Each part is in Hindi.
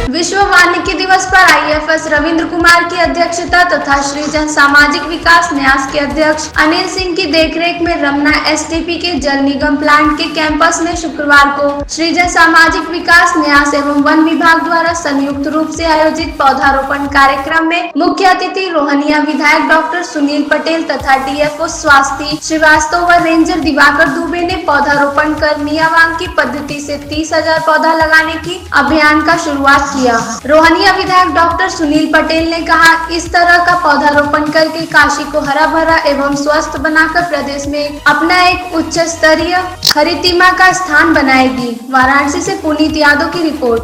विश्व वानिकी दिवस पर IAFS रविंद्र कुमार की अध्यक्षता तथा सृजन सामाजिक विकास न्यास के अध्यक्ष अनिल सिंह की देखरेख में रमना STP के जल निगम प्लांट के कैंपस में शुक्रवार को सृजन सामाजिक विकास न्यास एवं वन विभाग द्वारा संयुक्त रूप से आयोजित पौधारोपण कार्यक्रम में मुख्य अतिथि रोहनिया विधायक डॉक्टर सुनील पटेल तथा DFO स्वास्थ्य श्रीवास्तव व रेंजर दिवाकर दुबे ने पौधारोपण कर मियावांग की पद्धति से 30,000 पौधा लगाने की अभियान का शुरुआत किया। रोहनिया विधायक डॉक्टर सुनील पटेल ने कहा, इस तरह का पौधारोपण करके काशी को हरा भरा एवं स्वस्थ बनाकर प्रदेश में अपना एक उच्च स्तरीय खरीतिमा का स्थान बनाएगी। वाराणसी से पुनीत यादव की रिपोर्ट।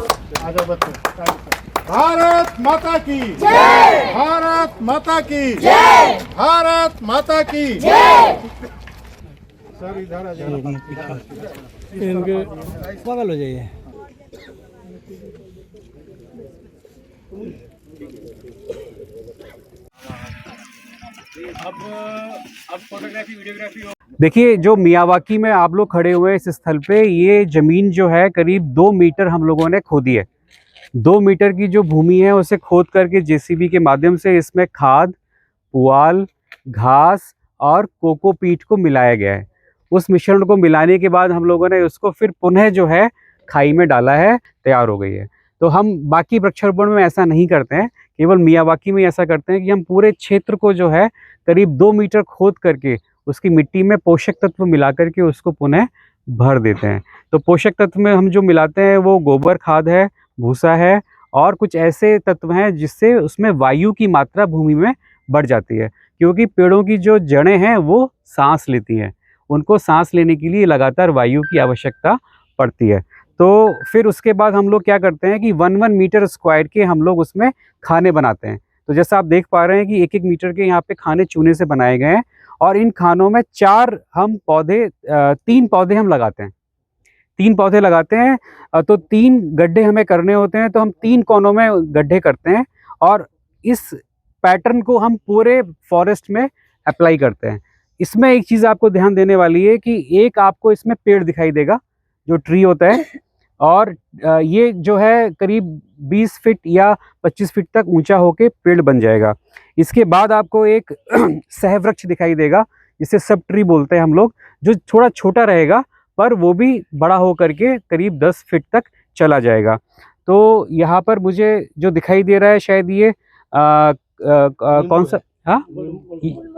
भारत माता की जय, भारत माता की जय, भारत माता की जय। सर इधर आ जाइए, इनके पागल हो जाइए। अब फोटोग्राफी वीडियोग्राफी। देखिए, जो मियावाकी में आप लोग खड़े हुए इस स्थल पे, ये जमीन जो है करीब 2 मीटर हम लोगों ने खोदी है। 2 मीटर की जो भूमि है उसे खोद करके JCB के माध्यम से इसमें खाद, पुआल, घास और कोकोपीट को मिलाया गया है। उस मिश्रण को मिलाने के बाद हम लोगों ने उसको फिर पुनः जो है खाई में डाला है, तैयार हो गई है। तो हम बाकी वृक्षारोपण में ऐसा नहीं करते हैं, केवल मियावाकी में ऐसा करते हैं कि हम पूरे क्षेत्र को जो है करीब 2 मीटर खोद करके उसकी मिट्टी में पोषक तत्व मिला करके उसको पुनः भर देते हैं। तो पोषक तत्व में हम जो मिलाते हैं वो गोबर खाद है, भूसा है और कुछ ऐसे तत्व हैं जिससे उसमें वायु की मात्रा भूमि में बढ़ जाती है, क्योंकि पेड़ों की जो जड़ें हैं वो सांस लेती हैं, उनको सांस लेने के लिए लगातार वायु की आवश्यकता पड़ती है। तो फिर उसके बाद हम लोग क्या करते हैं कि 1 मीटर स्क्वायर के हम लोग उसमें खाने बनाते हैं। तो जैसा आप देख पा रहे हैं कि 1-1 मीटर के यहाँ पे खाने चूने से बनाए गए हैं और इन खानों में 3 पौधे हम लगाते हैं। 3 पौधे लगाते हैं, तो 3 गड्ढे हमें करने होते हैं, तो हम 3 कोनों में गड्ढे करते हैं और इस पैटर्न को हम पूरे फॉरेस्ट में अप्लाई करते हैं। इसमें एक चीज़ आपको ध्यान देने वाली है कि एक आपको इसमें पेड़ दिखाई देगा जो ट्री होता है, और ये जो है करीब 20 फीट या 25 फीट तक ऊंचा होके पेड़ बन जाएगा। इसके बाद आपको एक सहवृक्ष दिखाई देगा, जिसे सब ट्री बोलते हैं हम लोग, जो थोड़ा छोटा रहेगा पर वो भी बड़ा हो करके करीब 10 फीट तक चला जाएगा। तो यहाँ पर मुझे जो दिखाई दे रहा है शायद ये कौन सा, हाँ,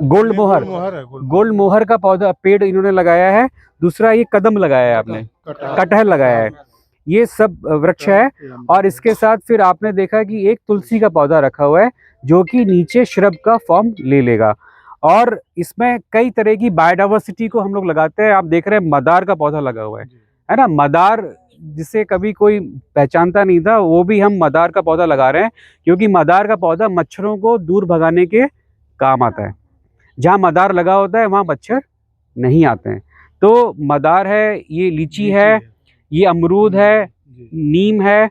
गोल्ड मोहर का पौधा पेड़ इन्होंने लगाया है। दूसरा ये कदम लगाया है आपने, कटहल लगाया है। ये सब वृक्ष है और इसके साथ फिर आपने देखा कि एक तुलसी का पौधा रखा हुआ है जो कि नीचे श्रब का फॉर्म ले लेगा। और इसमें कई तरह की बायोडाइवर्सिटी को हम लोग लगाते हैं। आप देख रहे हैं मदार का पौधा लगा हुआ है ना। मदार जिसे कभी कोई पहचानता नहीं था, वो भी हम मदार का पौधा लगा रहे हैं, क्योंकि मदार का पौधा मच्छरों को दूर भगाने के काम आता है। जहाँ मदार लगा होता है वहाँ मच्छर नहीं आते हैं। तो मदार है, ये लीची है, ये अमरूद है, नीम है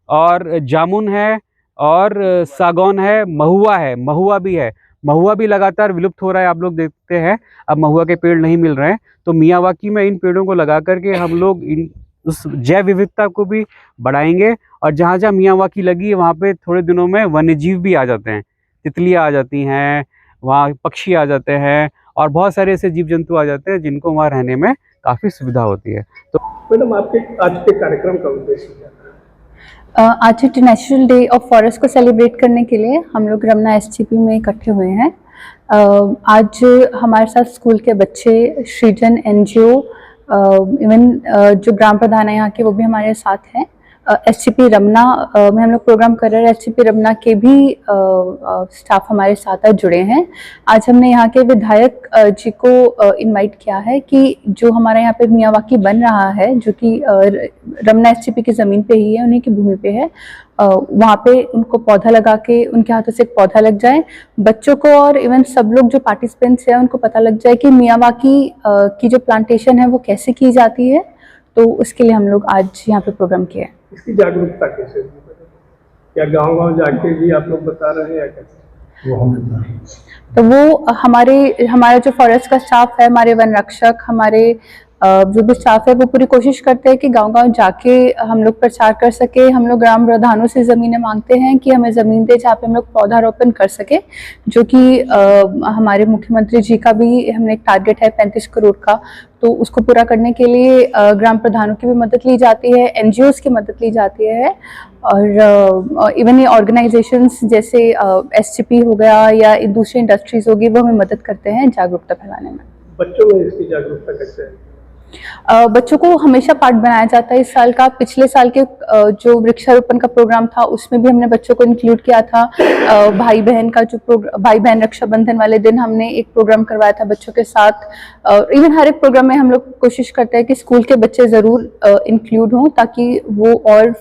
और जामुन है और सागौन है, महुआ है, महुआ भी है। महुआ भी लगातार विलुप्त हो रहा है, आप लोग देखते हैं, अब महुआ के पेड़ नहीं मिल रहे हैं। तो मियावाकी में इन पेड़ों को लगा करके हम लोग उस जैव विविधता को भी बढ़ाएंगे। और जहाँ जहाँ मियावाकी लगी है वहाँ पे थोड़े दिनों में वन्यजीव भी आ जाते हैं, तितलियाँ आ जाती हैं, वहाँ पक्षी आ जाते हैं और बहुत सारे ऐसे जीव जंतु आ जाते हैं जिनको वहाँ रहने में काफ़ी सुविधा होती है। तो मैडम, आपके आज के कार्यक्रम का उद्देश्य क्या है? आज इंटरनेशनल डे ऑफ फॉरेस्ट को सेलिब्रेट करने के लिए हम लोग रमना STP में इकट्ठे हुए हैं। आज हमारे साथ स्कूल के बच्चे, सृजन NGO, इवन जो ग्राम प्रधान है यहाँ के, वो भी हमारे साथ हैं। STP रमना में हम लोग प्रोग्राम कर रहे हैं। STP रमना के भी स्टाफ हमारे साथ जुड़े हैं। आज हमने यहाँ के विधायक जी को इनवाइट किया है कि जो हमारे यहाँ पे मियावाकी बन रहा है, जो कि रमना STP की ज़मीन पे ही है, उन्हीं की भूमि पे है, वहाँ पे उनको पौधा लगा के उनके हाथों से एक पौधा लग जाए, बच्चों को और इवन सब लोग जो पार्टिसिपेंट्स हैं उनको पता लग जाए कि मियावाकी की जो प्लांटेशन है वो कैसे की जाती है। तो उसके लिए हम लोग आज यहाँ पे प्रोग्राम किया है। इसकी जागरूकता कैसे होगी? क्या गांव-गांव जाके भी आप लोग बता रहे हैं या कैसे? वो हम बता रहे हैं। तो वो हमारा जो फॉरेस्ट का स्टाफ है, हमारे वन रक्षक, हमारे जो भी स्टाफ है वो पूरी कोशिश करते हैं कि गांव-गांव जाके हम लोग प्रचार कर सके। हम लोग ग्राम प्रधानों से ज़मीनें मांगते हैं कि हमें ज़मीन दे जहाँ पे हम लोग पौधारोपण कर सके, जो कि हमारे मुख्यमंत्री जी का भी हमने एक टारगेट है 35 करोड़ का, तो उसको पूरा करने के लिए ग्राम प्रधानों की भी मदद ली जाती है, एनजीओज़ की मदद ली जाती है, और इवन ये ऑर्गेनाइजेशंस जैसे एसटीपी हो गया या दूसरी इंडस्ट्रीज होगी, वो हमें मदद करते हैं जागरूकता फैलाने में। बच्चों में इसकी जागरूकता कैसे है? बच्चों को हमेशा पार्ट बनाया जाता है इस साल का। पिछले साल के जो वृक्षारोपण का प्रोग्राम था उसमें भी हमने बच्चों को इंक्लूड किया था। भाई बहन का जो भाई बहन रक्षाबंधन वाले दिन हमने एक प्रोग्राम करवाया था बच्चों के साथ। इवन हर एक प्रोग्राम में हम लोग कोशिश करते हैं कि स्कूल के बच्चे ज़रूर इंक्लूड हों, ताकि वो और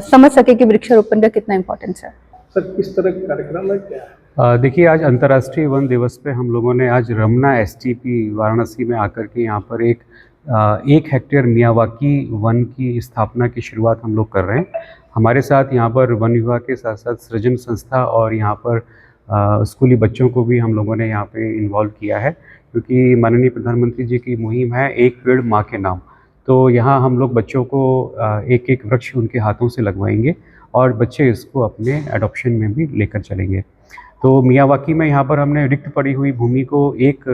समझ सके कि वृक्षारोपण का कितना इम्पोर्टेंस है। सर, किस तरह का कार्यक्रम है, क्या है? देखिए, आज अंतर्राष्ट्रीय वन दिवस पे हम लोगों ने आज रमना एसटीपी वाराणसी में आकर के यहाँ पर एक हेक्टेयर मियावाकी वन की स्थापना की शुरुआत हम लोग कर रहे हैं। हमारे साथ यहाँ पर वन विभाग के साथ साथ सृजन संस्था और यहाँ पर स्कूली बच्चों को भी हम लोगों ने यहाँ पे इन्वॉल्व किया है, क्योंकि माननीय प्रधानमंत्री जी की मुहिम है एक पेड़ माँ के नाम। तो यहाँ हम लोग बच्चों को एक एक वृक्ष उनके हाथों से लगवाएंगे और बच्चे इसको अपने एडॉप्शन में भी लेकर चलेंगे। तो मियावाकी में यहाँ पर हमने रिक्त पड़ी हुई भूमि को 1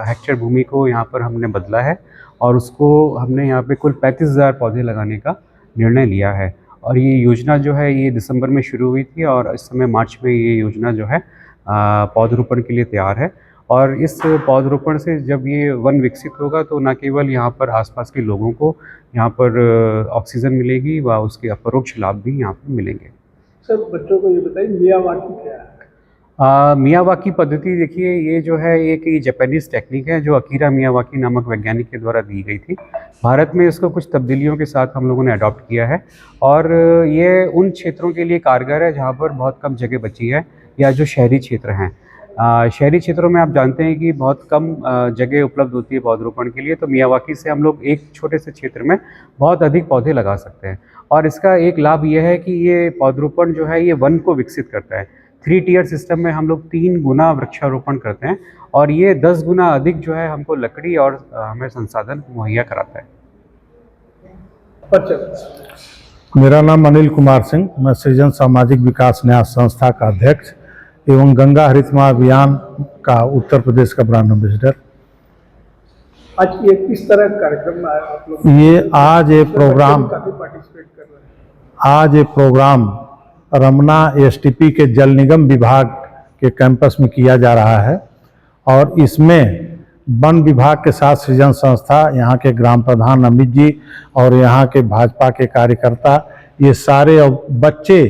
हेक्टेयर भूमि को यहाँ पर हमने बदला है और उसको हमने यहाँ पे कुल 35,000 पौधे लगाने का निर्णय लिया है। और ये योजना जो है ये दिसंबर में शुरू हुई थी और इस समय मार्च में ये योजना जो है पौधरोपण के लिए तैयार है। और इस पौधरोपण से जब ये वन विकसित होगा तो न केवल यहाँ पर आसपास के लोगों को यहाँ पर ऑक्सीजन मिलेगी व उसके अपरोक्ष लाभ भी यहाँ पर मिलेंगे। सर, बच्चों को ये बताइए मियावाकी क्या है? मियावाकी पद्धति देखिए, ये जो है एक जापानीज़ टेक्निक है जो अकीरा मियावाकी नामक वैज्ञानिक के द्वारा दी गई थी। भारत में इसको कुछ तब्दीलियों के साथ हम लोगों ने अडॉप्ट किया है और ये उन क्षेत्रों के लिए कारगर है जहाँ पर बहुत कम जगह बची है या जो शहरी क्षेत्र हैं। शहरी क्षेत्रों में आप जानते हैं कि बहुत कम जगह उपलब्ध होती है पौधरोपण के लिए, तो मियावाकी से हम लोग एक छोटे से क्षेत्र में बहुत अधिक पौधे लगा सकते हैं। और इसका एक लाभ ये है कि ये पौधरोपण जो है ये वन को विकसित करता है। 3 टियर सिस्टम में हम लोग 3 गुना वृक्षारोपण करते हैं और ये 10 गुना अधिक जो है हमको लकड़ी और हमें संसाधन मुहैया कराता है। अच्छा, मेरा नाम अनिल कुमार सिंह, मैं सृजन सामाजिक विकास न्यास संस्था का अध्यक्ष एवं गंगा हरितमा अभियान का उत्तर प्रदेश का ब्रांड एम्बेसडर। आज ये किस तरह का कार्यक्रम है आप लोग? ये आज ये प्रोग्राम काफी पार्टिसिपेट कर रहे हैं। आज ये प्रोग्राम रमना एसटीपी के जल निगम विभाग के कैंपस में किया जा रहा है और इसमें वन विभाग के साथ सृजन संस्था, यहाँ के ग्राम प्रधान अमित जी और यहाँ के भाजपा के कार्यकर्ता, ये सारे बच्चे,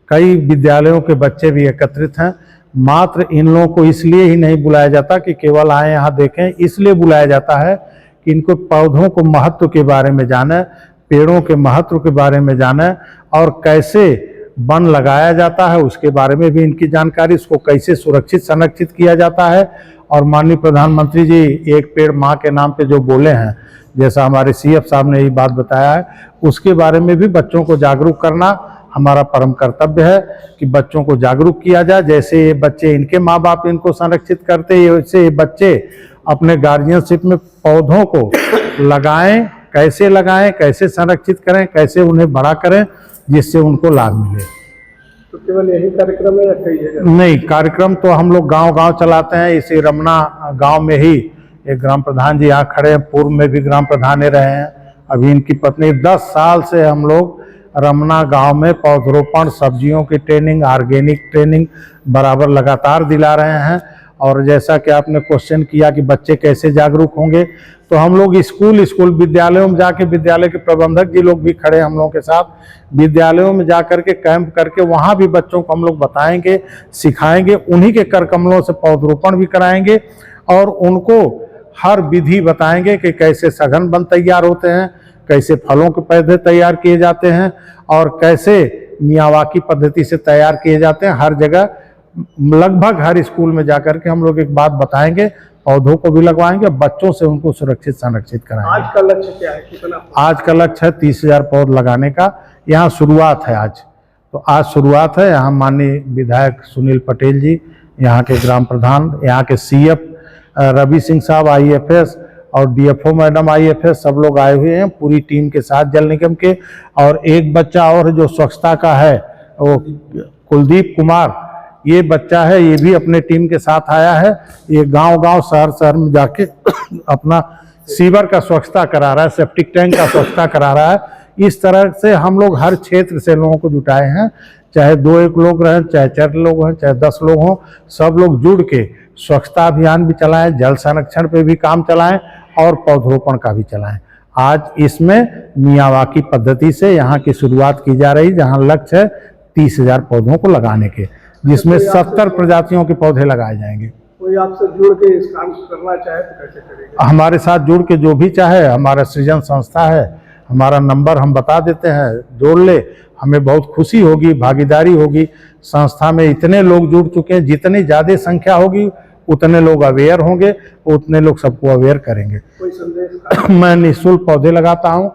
कई विद्यालयों के बच्चे भी एकत्रित हैं। मात्र इन लोगों को इसलिए ही नहीं बुलाया जाता कि केवल आए यहाँ देखें, इसलिए बुलाया जाता है कि इनको पौधों को महत्व के बारे में जाने, पेड़ों के महत्व के बारे में जाने और कैसे वन लगाया जाता है उसके बारे में भी इनकी जानकारी, इसको कैसे सुरक्षित संरक्षित किया जाता है। और माननीय प्रधानमंत्री जी एक पेड़ माँ के नाम पे जो बोले हैं, जैसा हमारे सीएफ साहब ने ये बात बताया है, उसके बारे में भी बच्चों को जागरूक करना हमारा परम कर्तव्य है कि बच्चों को जागरूक किया जाए। जैसे ये बच्चे, इनके माँ बाप इनको संरक्षित करते हैं, वैसे ये बच्चे अपने गार्जियनशिप में पौधों को लगाएं, कैसे संरक्षित करें, कैसे उन्हें बड़ा करें जिससे उनको लाभ मिले। तो केवल यही कार्यक्रम है या कई जगह? नहीं, कार्यक्रम तो हम लोग गांव-गांव चलाते हैं। इसी रमना गांव में ही एक ग्राम प्रधान जी यहाँ खड़े हैं, पूर्व में भी ग्राम प्रधान रहे हैं, अभी इनकी पत्नी। 10 साल से हम लोग रमना गांव में पौधरोपण, सब्जियों की ट्रेनिंग, ऑर्गेनिक ट्रेनिंग बराबर लगातार दिला रहे हैं। और जैसा कि आपने क्वेश्चन किया कि बच्चे कैसे जागरूक होंगे, तो हम लोग स्कूल विद्यालयों में जाके, विद्यालय के प्रबंधक जी लोग भी खड़े हम लोगों के साथ, विद्यालयों में जा करके कैंप करके वहाँ भी बच्चों को हम लोग बताएंगे, सिखाएंगे, उन्हीं के कर कमलों से पौधरोपण भी कराएंगे और उनको हर विधि बताएंगे कि कैसे सघन वन तैयार होते हैं, कैसे फलों के पौधे तैयार किए जाते हैं और कैसे मियावाकी पद्धति से तैयार किए जाते हैं। हर जगह, लगभग हर स्कूल में जाकर के हम लोग एक बात बताएंगे, पौधों को भी लगवाएंगे, बच्चों से उनको सुरक्षित संरक्षित कराएंगे। आज का लक्ष्य क्या है, कितना? आज का लक्ष्य है 30,000 पौध लगाने का। यहाँ शुरुआत है आज, तो आज शुरुआत है। यहाँ माननीय विधायक सुनील पटेल जी, यहाँ के ग्राम प्रधान, यहाँ के सीएफ रवि सिंह साहब IAFS और डीएफओ मैडम IFS सब लोग आए हुए हैं पूरी टीम के साथ जल निगम के। और एक बच्चा और जो स्वच्छता का है वो कुलदीप कुमार, ये बच्चा है, ये भी अपने टीम के साथ आया है। ये गांव-गांव शहर में जाके अपना सीवर का स्वच्छता करा रहा है, सेप्टिक टैंक का स्वच्छता करा रहा है। इस तरह से हम लोग हर क्षेत्र से लोगों को जुटाए हैं, चाहे 2-1 लोग रहें, चाहे 4 लोग हों, चाहे 10 लोग हों, सब लोग जुड़ के स्वच्छता अभियान भी चलाएं, जल संरक्षण पे भी काम चलाएं और पौधरोपण का भी चलाएं। आज इसमें मियावाकी पद्धति से यहाँ की शुरुआत की जा रही, जहाँ लक्ष्य है 30,000 पौधों को लगाने के, जिसमें 70 प्रजातियों के पौधे लगाए जाएंगे। कोई आपसे जुड़ के इस काम को करना चाहे तो कैसे करेगा? हमारे साथ जुड़ के जो भी चाहे, हमारा सृजन संस्था है, हमारा नंबर हम बता देते हैं, जोड़ ले, हमें बहुत खुशी होगी, भागीदारी होगी। संस्था में इतने लोग जुड़ चुके हैं, जितनी ज़्यादा संख्या होगी उतने लोग अवेयर होंगे, उतने लोग सबको अवेयर करेंगे। कोई संदेश? मैं निःशुल्क पौधे लगाता हूँ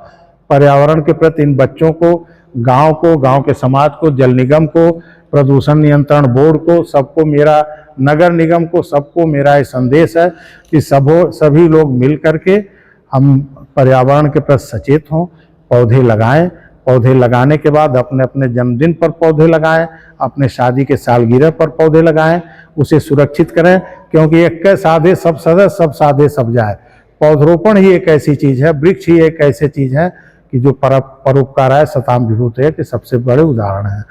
पर्यावरण के प्रति। इन बच्चों को, गांव के समाज को, जल निगम को, प्रदूषण नियंत्रण बोर्ड को, सबको मेरा, नगर निगम को, सबको मेरा ये संदेश है कि सभी लोग मिल करके हम पर्यावरण के प्रति सचेत हों, पौधे लगाएं। पौधे लगाने के बाद अपने अपने जन्मदिन पर पौधे लगाएं, अपने शादी के सालगिरह पर पौधे लगाएं, उसे सुरक्षित करें, क्योंकि एक के साधे सब सदे, सब साधे सब जाए। पौधरोपण ही एक ऐसी चीज़ है, वृक्ष ही एक ऐसी चीज़ है कि जो परोपकार है, शताम विभूत है, कि सबसे बड़े उदाहरण है।